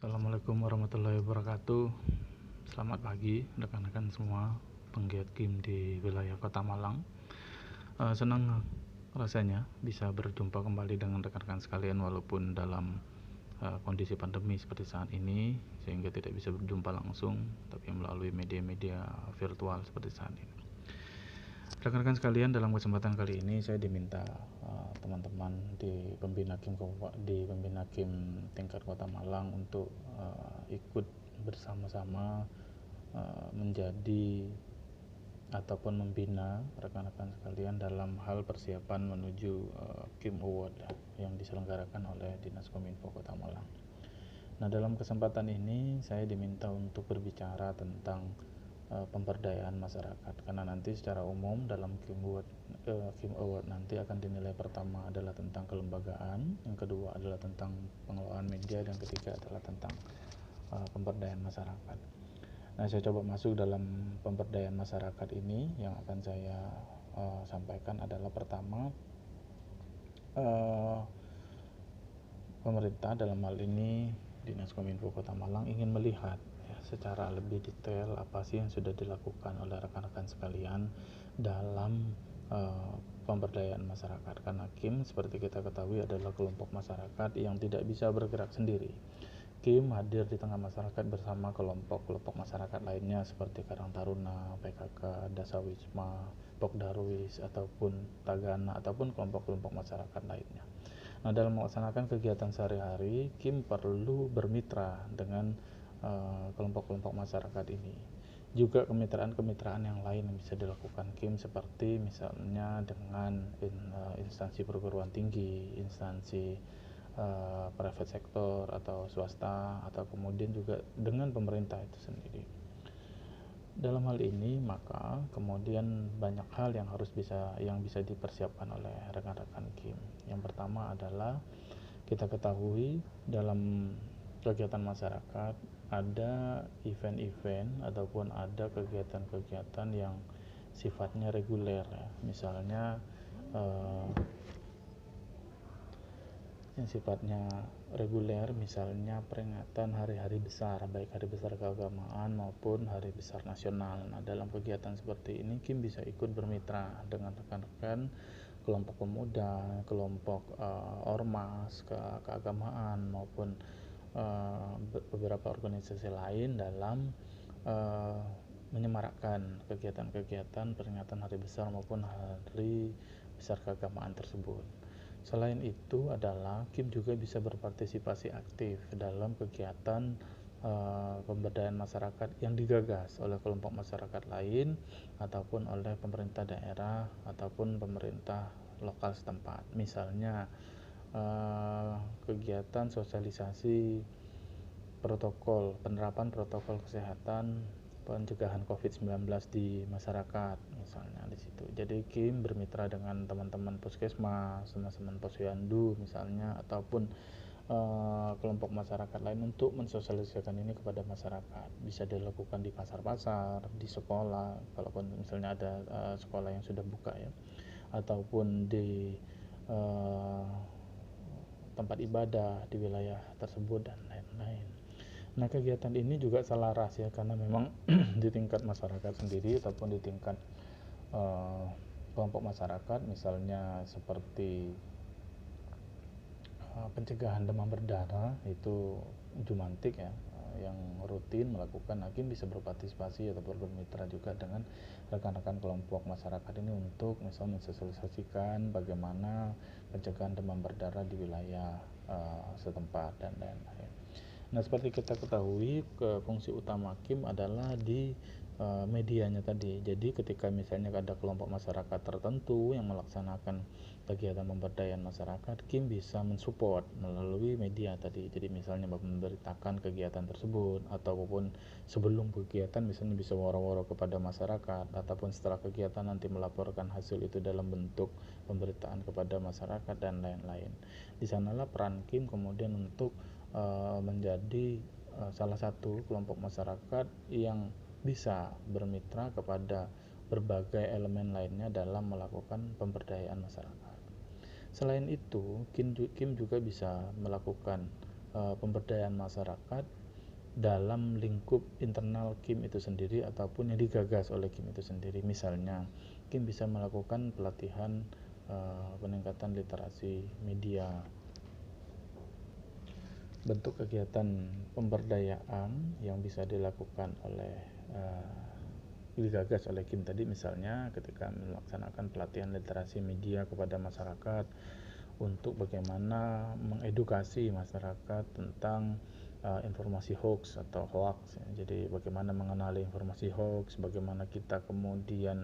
Assalamualaikum warahmatullahi wabarakatuh. Selamat pagi rekan-rekan semua penggiat game di wilayah Kota Malang. Senang rasanya bisa berjumpa kembali dengan rekan-rekan sekalian walaupun dalam kondisi pandemi seperti saat ini, sehingga tidak bisa berjumpa langsung, tapi melalui media-media virtual seperti saat ini. Rekan-rekan sekalian, dalam kesempatan kali ini saya diminta teman-teman di pembina game tingkat Kota Malang untuk ikut bersama-sama menjadi ataupun membina rekan-rekan sekalian dalam hal persiapan menuju Game Award yang diselenggarakan oleh Dinas Kominfo Kota Malang. Nah, dalam kesempatan ini saya diminta untuk berbicara tentang pemberdayaan masyarakat, karena nanti secara umum dalam Game Award nanti akan dinilai pertama adalah tentang kelembagaan, yang kedua adalah tentang pengelolaan media, dan ketiga adalah tentang pemberdayaan masyarakat. Nah, saya coba masuk dalam pemberdayaan masyarakat ini. Yang akan saya sampaikan adalah pertama, pemerintah dalam hal ini Dinas Kominfo Kota Malang ingin melihat secara lebih detail apa sih yang sudah dilakukan oleh rekan-rekan sekalian dalam pemberdayaan masyarakat, karena KIM seperti kita ketahui adalah kelompok masyarakat yang tidak bisa bergerak sendiri. KIM hadir di tengah masyarakat bersama kelompok-kelompok masyarakat lainnya seperti Karang Taruna, PKK, Dasawisma, Pokdarwis, ataupun Tagana, ataupun kelompok-kelompok masyarakat lainnya. Nah, dalam melaksanakan kegiatan sehari-hari, KIM perlu bermitra dengan kelompok-kelompok masyarakat ini. Juga kemitraan-kemitraan yang lain yang bisa dilakukan KIM, seperti misalnya dengan instansi perguruan tinggi, instansi private sector atau swasta, atau kemudian juga dengan pemerintah itu sendiri. Dalam hal ini maka kemudian banyak hal yang bisa dipersiapkan oleh rekan-rekan KIM. Yang pertama adalah kita ketahui dalam kegiatan masyarakat ada event-event ataupun ada kegiatan-kegiatan yang sifatnya reguler ya. Misalnya yang sifatnya reguler, misalnya peringatan hari-hari besar, baik hari besar keagamaan maupun hari besar nasional. Nah, dalam kegiatan seperti ini KIM bisa ikut bermitra dengan rekan-rekan kelompok pemuda, kelompok ormas, keagamaan maupun beberapa organisasi lain dalam menyemarakkan kegiatan-kegiatan peringatan hari besar maupun hari besar keagamaan tersebut. Selain itu adalah KIM juga bisa berpartisipasi aktif dalam kegiatan pemberdayaan masyarakat yang digagas oleh kelompok masyarakat lain ataupun oleh pemerintah daerah ataupun pemerintah lokal setempat. Misalnya kegiatan sosialisasi penerapan protokol kesehatan pencegahan COVID-19 di masyarakat, misalnya di situ. Jadi KIM bermitra dengan teman-teman puskesmas, teman-teman posyandu misalnya, ataupun kelompok masyarakat lain untuk mensosialisasikan ini kepada masyarakat. Bisa dilakukan di pasar-pasar, di sekolah, kalaupun misalnya ada sekolah yang sudah buka ya, ataupun di tempat ibadah di wilayah tersebut dan lain-lain. Nah, kegiatan ini juga selaras ya, karena memang di tingkat masyarakat sendiri ataupun di tingkat kelompok masyarakat, misalnya seperti pencegahan demam berdarah, itu Jumantik ya yang rutin melakukan. Hakim bisa berpartisipasi atau bermitra juga dengan rekan-rekan kelompok masyarakat ini untuk misalnya mensosialisasikan bagaimana pencegahan demam berdarah di wilayah setempat dan lain-lain. Nah, seperti kita ketahui, fungsi utama KIM adalah di medianya tadi. Jadi ketika misalnya ada kelompok masyarakat tertentu yang melaksanakan kegiatan pemberdayaan masyarakat, KIM bisa mensupport melalui media tadi. Jadi misalnya memberitakan kegiatan tersebut, ataupun sebelum kegiatan misalnya bisa waro-waro kepada masyarakat, ataupun setelah kegiatan nanti melaporkan hasil itu dalam bentuk pemberitaan kepada masyarakat dan lain-lain. Di sanalah peran KIM kemudian untuk menjadi salah satu kelompok masyarakat yang bisa bermitra kepada berbagai elemen lainnya dalam melakukan pemberdayaan masyarakat. Selain itu, KIM juga bisa melakukan pemberdayaan masyarakat dalam lingkup internal KIM itu sendiri ataupun yang digagas oleh KIM itu sendiri. Misalnya, KIM bisa melakukan pelatihan peningkatan literasi media. Bentuk kegiatan pemberdayaan yang bisa dilakukan oleh digagas oleh KIM tadi, misalnya ketika melaksanakan pelatihan literasi media kepada masyarakat untuk bagaimana mengedukasi masyarakat tentang informasi hoax atau hoax. Jadi bagaimana mengenali informasi hoax, bagaimana kita kemudian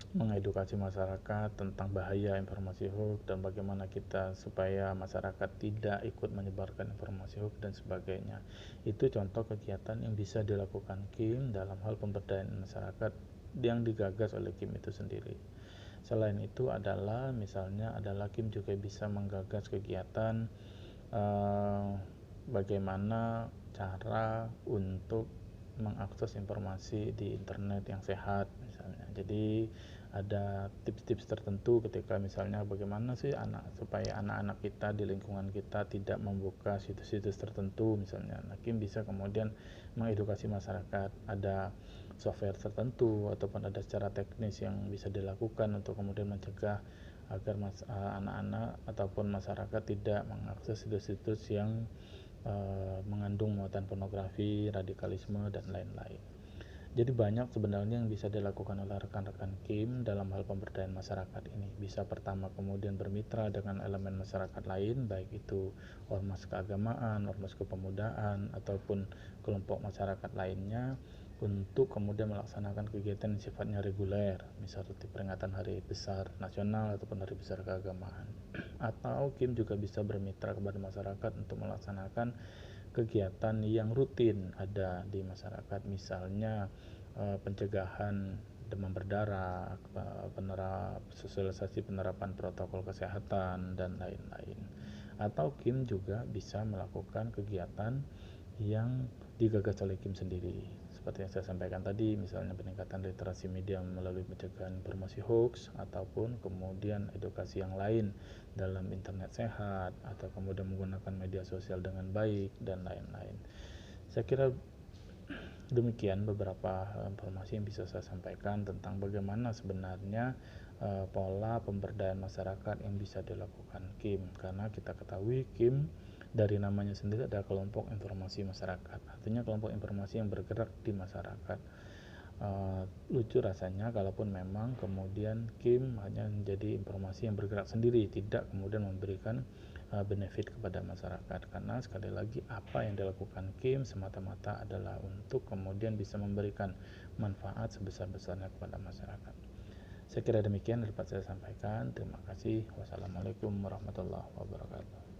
mengedukasi masyarakat tentang bahaya informasi hoax dan bagaimana kita supaya masyarakat tidak ikut menyebarkan informasi hoax dan sebagainya. Itu contoh kegiatan yang bisa dilakukan KIM dalam hal pemberdayaan masyarakat yang digagas oleh KIM itu sendiri. Selain itu misalnya KIM juga bisa menggagas kegiatan bagaimana cara untuk mengakses informasi di internet yang sehat misalnya. Jadi ada tips-tips tertentu ketika misalnya bagaimana sih supaya anak-anak kita di lingkungan kita tidak membuka situs-situs tertentu misalnya. Nah, KIM bisa kemudian mengedukasi masyarakat, ada software tertentu ataupun ada secara teknis yang bisa dilakukan untuk kemudian mencegah agar anak-anak ataupun masyarakat tidak mengakses situs-situs yang mengandung muatan pornografi, radikalisme, dan lain-lain. Jadi banyak sebenarnya yang bisa dilakukan oleh rekan-rekan KIM dalam hal pemberdayaan masyarakat ini. Bisa pertama kemudian bermitra dengan elemen masyarakat lain, baik itu ormas keagamaan, ormas kepemudaan, ataupun kelompok masyarakat lainnya, untuk kemudian melaksanakan kegiatan yang sifatnya reguler, misalnya seperti peringatan hari besar nasional ataupun hari besar keagamaan. Atau KIM juga bisa bermitra kepada masyarakat untuk melaksanakan kegiatan yang rutin ada di masyarakat, misalnya pencegahan demam berdarah, sosialisasi penerapan protokol kesehatan, dan lain-lain. Atau KIM juga bisa melakukan kegiatan yang digagas oleh KIM sendiri, seperti yang saya sampaikan tadi, misalnya peningkatan literasi media melalui pencegahan informasi hoax, ataupun kemudian edukasi yang lain dalam internet sehat, atau kemudian menggunakan media sosial dengan baik, dan lain-lain. Saya kira demikian beberapa informasi yang bisa saya sampaikan tentang bagaimana sebenarnya pola pemberdayaan masyarakat yang bisa dilakukan KIM, karena kita ketahui KIM dari namanya sendiri ada kelompok informasi masyarakat, artinya kelompok informasi yang bergerak di masyarakat. Lucu rasanya kalaupun memang kemudian KIM hanya menjadi informasi yang bergerak sendiri, tidak kemudian memberikan benefit kepada masyarakat, karena sekali lagi apa yang dilakukan KIM semata-mata adalah untuk kemudian bisa memberikan manfaat sebesar-besarnya kepada masyarakat. Saya kira demikian dapat saya sampaikan. Terima kasih. Wassalamualaikum warahmatullahi wabarakatuh.